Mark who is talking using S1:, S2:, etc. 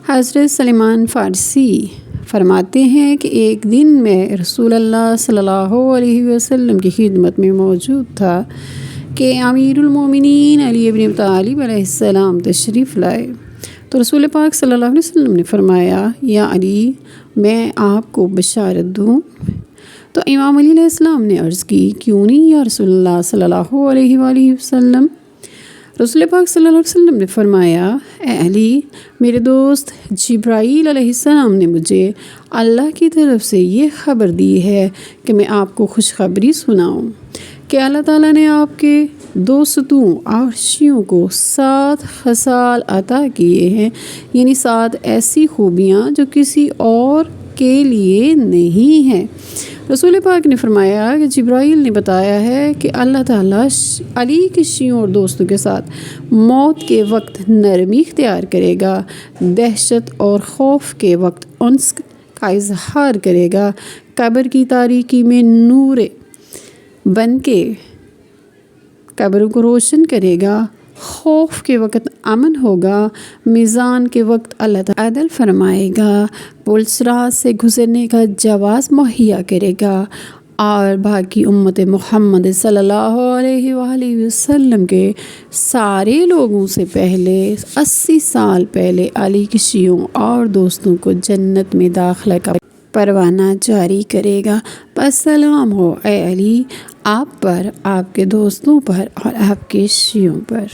S1: حضرت سلمان فارسی فرماتے ہیں کہ ایک دن میں رسول اللہ صلی اللہ علیہ وسلم کی خدمت میں موجود تھا کہ امیر المومنین علی ابن ابی طالب علیہ السلام تشریف لائے، تو رسول پاک صلی اللہ علیہ وسلم نے فرمایا، یا علی، میں آپ کو بشارت دوں؟ تو امام علی علیہ السلام نے عرض کی، کیوں نہیں یا رسول اللہ صلی اللہ علیہ وآلہ وسلم؟ رسول پاک صلی اللہ علیہ وسلم نے فرمایا، اے علی، میرے دوست جبرائیل علیہ السلام نے مجھے اللہ کی طرف سے یہ خبر دی ہے کہ میں آپ کو خوشخبری سناؤں کہ اللہ تعالیٰ نے آپ کے دو ستون عرشیوں کو 7 خصال عطا کیے ہیں، یعنی 7 ایسی خوبیاں جو کسی اور کے لیے نہیں ہیں۔ رسول پاک نے فرمایا کہ جبرائیل نے بتایا ہے کہ اللہ تعالیٰ علی کے شیعوں اور دوستوں کے ساتھ موت کے وقت نرمی اختیار کرے گا، دہشت اور خوف کے وقت انس کا اظہار کرے گا، قبر کی تاریکی میں نور بن کے قبر کو روشن کرے گا، خوف کے وقت امن ہوگا، میزان کے وقت اللہ تعالیٰ عدل فرمائے گا، پلس رات سے گزرنے کا جواز مہیا کرے گا، اور باقی امت محمد صلی اللہ علیہ وآلہ وسلم کے سارے لوگوں سے پہلے 80 سال پہلے علی کی شیعوں اور دوستوں کو جنت میں داخلہ کا پروانہ جاری کرے گا۔ بس سلام ہو اے علی، آپ پر، آپ کے دوستوں پر اور آپ کے شیعوں پر۔